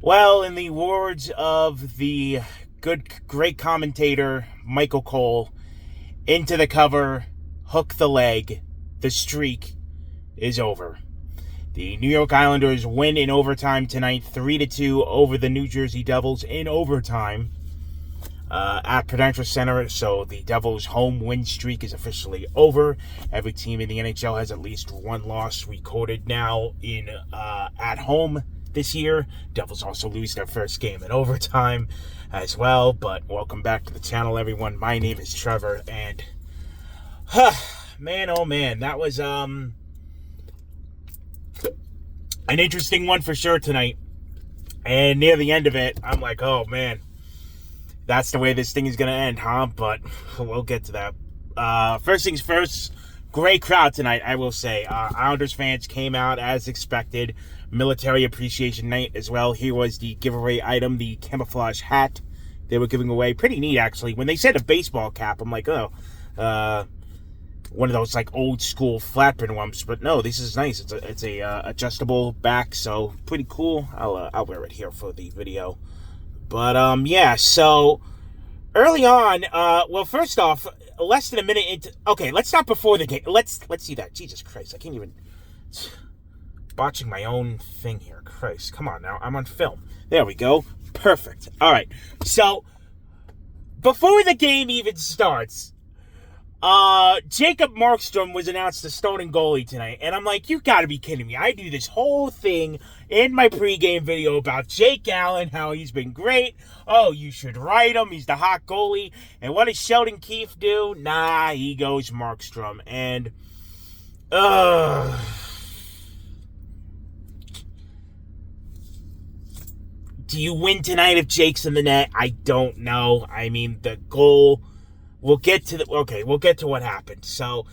Well, in the words of the great commentator Michael Cole, into the cover, hook the leg, the streak is over. The New York Islanders win in overtime tonight, 3-2 over the New Jersey Devils in overtime at Prudential Center. So the Devils' home win streak is officially over. Every team in the NHL has at least one loss recorded now in at home this year. Devils also lose their first game in overtime as well. But welcome back to the channel, everyone. My name is Trevor, and man, oh man, that was an interesting one for sure tonight. And near the end of it, I'm like, oh man, that's the way this thing is going to end, huh? But we'll get to that. First things first, great crowd tonight, I will say. Islanders fans came out as expected. Military Appreciation Night as well. Here was the giveaway item, the camouflage hat they were giving away. Pretty neat, actually. When they said a baseball cap, I'm like, oh, one of those like old school flat brim ones. But no, this is nice. It's a adjustable back, so pretty cool. I'll wear it here for the video. But yeah, so early on, well, first off, less than a minute into, okay, let's start before the game. Let's see that. Jesus Christ, I can't even, botching my own thing here. Christ, come on now, I'm on film. There we go. Perfect. All right. So before the game even starts, Jacob Markstrom was announced the starting goalie tonight, and I'm like, you gotta be kidding me. I do this whole thing in my pregame video about Jake Allen, how he's been great. Oh, you should write him. He's the hot goalie. And what does Sheldon Keefe do? Nah, he goes Markstrom. And, do you win tonight if Jake's in the net? I don't know. I mean, the goal, we'll get to what happened. So,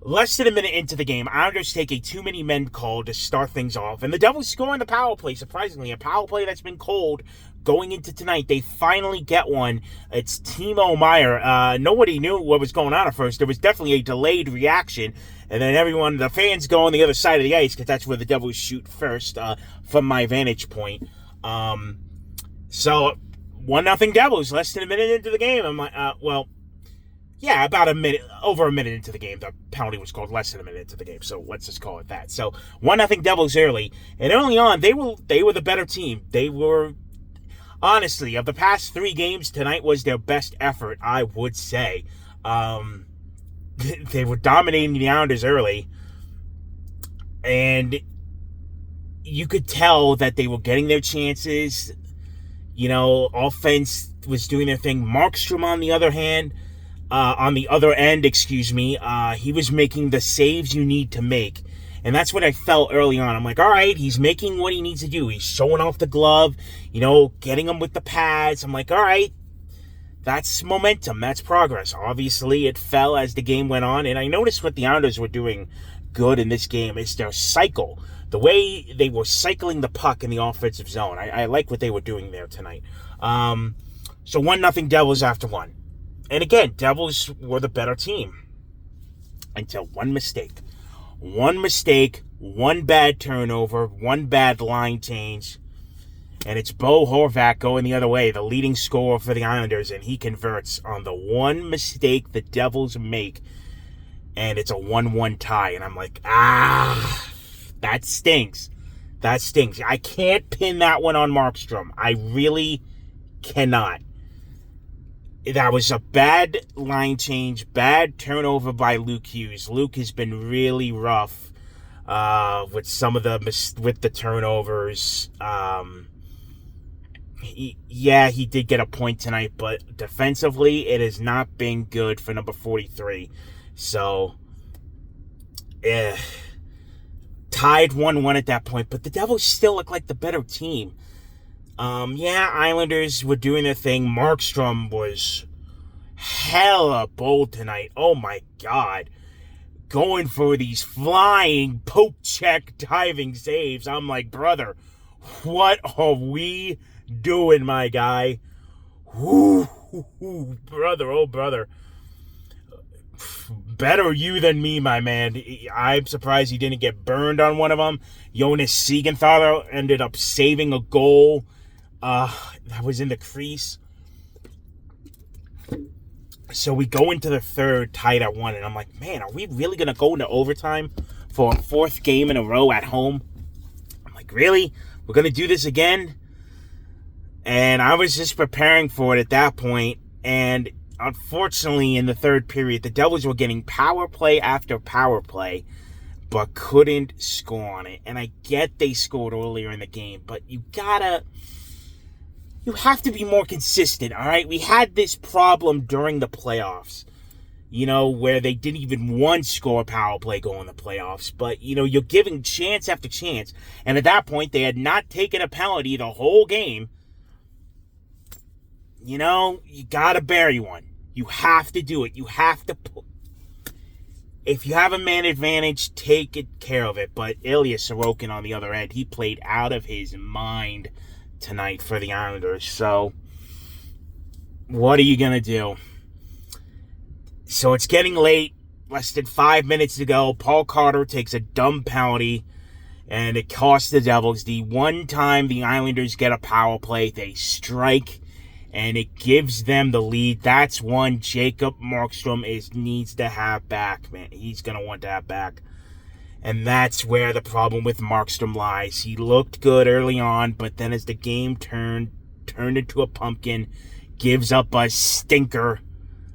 less than a minute into the game, Islanders take a too-many-men call to start things off, and the Devils score on the power play, surprisingly. A power play that's been cold going into tonight. They finally get one. It's Timo Meier. Nobody knew what was going on at first. There was definitely a delayed reaction, and then the fans go on the other side of the ice, because that's where the Devils shoot first, from my vantage point. So, 1-0 Devils, less than a minute into the game. I'm like, yeah, about over a minute into the game. The penalty was called less than a minute into the game, so let's just call it that. So 1-0 Devils early, and early on they were the better team. They were, honestly, of the past 3 games, tonight was their best effort, I would say. They were dominating the Islanders early, and you could tell that they were getting their chances. You know, offense was doing their thing. Markstrom, on the other hand, on the other end, he was making the saves you need to make. And that's what I felt early on. I'm like, all right, he's making what he needs to do. He's showing off the glove, getting him with the pads. I'm like, all right, that's momentum. That's progress. Obviously, it fell as the game went on. And I noticed what the Islanders were doing good in this game is their cycle. The way they were cycling the puck in the offensive zone. I like what they were doing there tonight. So 1-0 Devils after 1. And again, Devils were the better team. Until one mistake. One bad turnover, one bad line change. And it's Bo Horvat going the other way, the leading scorer for the Islanders. And he converts on the one mistake the Devils make. And it's a 1-1 tie. And I'm like, that stinks. I can't pin that one on Markstrom. I really cannot. That was a bad line change, bad turnover by Luke Hughes. Luke has been really rough with some of the turnovers. He did get a point tonight, but defensively, it has not been good for number 43. So, tied 1-1 at that point, but the Devils still look like the better team. Islanders were doing their thing. Markstrom was hella bold tonight. Oh my God. Going for these flying poke check diving saves. I'm like, brother, what are we doing, my guy? Whoo, brother, oh brother. Better you than me, my man. I'm surprised he didn't get burned on one of them. Jonas Siegenthaler ended up saving a goal that was in the crease. So we go into the third tied at 1, and I'm like, man, are we really going to go into overtime for a 4th game in a row at home? I'm like, really? We're going to do this again? And I was just preparing for it at that point, and unfortunately, in the third period, the Devils were getting power play after power play, but couldn't score on it. And I get they scored earlier in the game, but you have to be more consistent, all right? We had this problem during the playoffs, where they didn't even once score a power play going the playoffs. But, you're giving chance after chance. And at that point, they had not taken a penalty the whole game. You got to bury one. You have to do it. You have to if you have a man advantage, take care of it. But Ilya Sorokin on the other end, he played out of his mind tonight for the Islanders. So, what are you going to do? So, it's getting late. Less than 5 minutes to go. Paul Carter takes a dumb penalty, and it costs the Devils. The one time the Islanders get a power play, they strike, and it gives them the lead. That's one Jacob Markstrom needs to have back, man. He's going to want to have back. And that's where the problem with Markstrom lies. He looked good early on, but then as the game turned into a pumpkin, gives up a stinker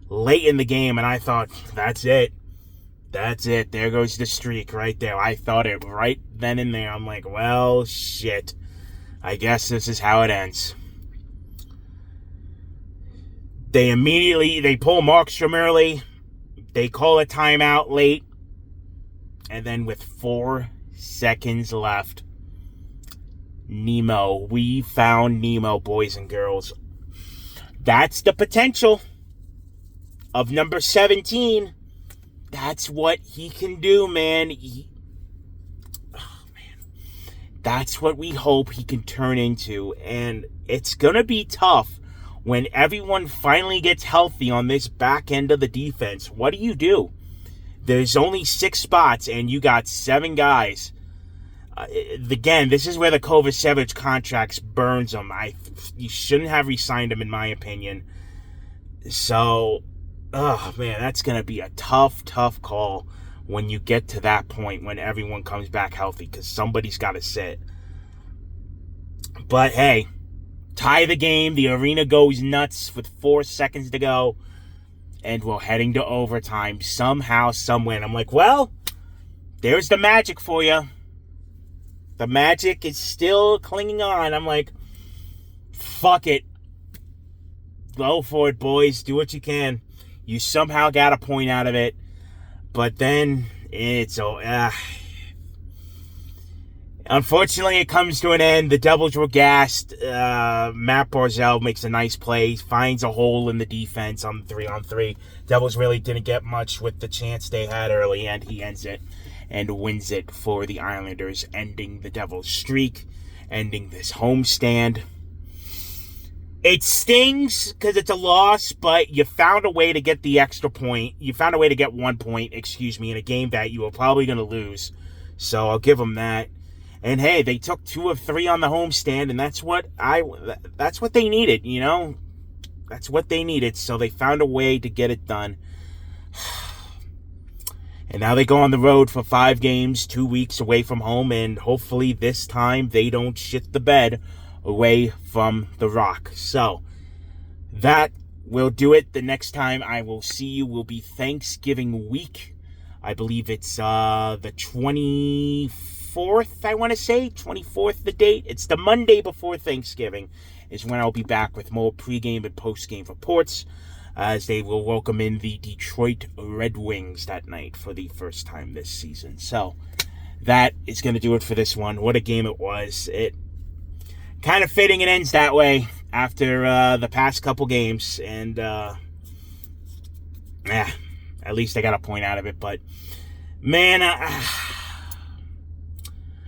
late in the game, and I thought, that's it. That's it. There goes the streak right there. I thought it right then and there. I'm like, well, shit. I guess this is how it ends. They pull Markstrom early. They call a timeout late. And then with 4 seconds left, we found Nemo, boys and girls. That's the potential of number 17. That's what he can do, man. That's what we hope he can turn into. And it's going to be tough when everyone finally gets healthy on this back end of the defense. What do? There's only 6 spots, and you got 7 guys. Again, this is where the Kovacevic contracts burns them. You shouldn't have re-signed him, in my opinion. So, man, that's going to be a tough call when you get to that point, when everyone comes back healthy, because somebody's got to sit. But, hey, tie the game. The arena goes nuts with 4 seconds to go. And we're heading to overtime somehow, somewhere. And I'm like, well, there's the magic for you. The magic is still clinging on. I'm like, fuck it. Go for it, boys. Do what you can. You somehow got a point out of it. But then unfortunately, it comes to an end. The Devils were gassed. Matt Barzal makes a nice play, finds a hole in the defense on the 3-on-3. Devils really didn't get much with the chance they had early, and he ends it and wins it for the Islanders, ending the Devils' streak, ending this homestand. It stings because it's a loss, but you found a way to get the extra point. You found a way to get 1 point, in a game that you were probably going to lose. So I'll give them that. And hey, they took 2 of 3 on the homestand, and that's what they needed, That's what they needed. So they found a way to get it done. And now they go on the road for 5 games, 2 weeks away from home, and hopefully this time they don't shit the bed away from the Rock. So that will do it. The next time I will see you will be Thanksgiving week. I believe it's the 24th, I want to say. 24th, the date. It's the Monday before Thanksgiving is when I'll be back with more pregame and postgame reports, as they will welcome in the Detroit Red Wings that night for the first time this season. So that is going to do it for this one. What a game it was. It kind of fitting it ends that way after the past couple games. And, at least I got a point out of it. But, man,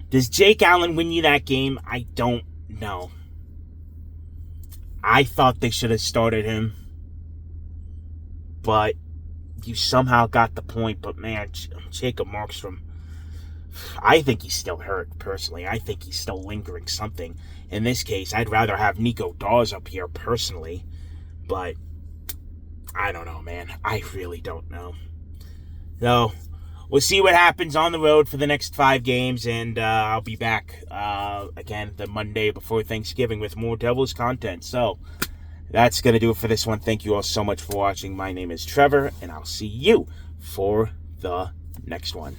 does Jake Allen win you that game? I don't know. I thought they should have started him. But you somehow got the point. But, man, Jacob Markstrom. I think he's still hurt, personally. I think he's still lingering something. In this case, I'd rather have Nico Dawes up here, personally. But, I don't know, man. I really don't know. So, we'll see what happens on the road for the next 5 games, and I'll be back again the Monday before Thanksgiving with more Devils content. So, that's going to do it for this one. Thank you all so much for watching. My name is Trevor, and I'll see you for the next one.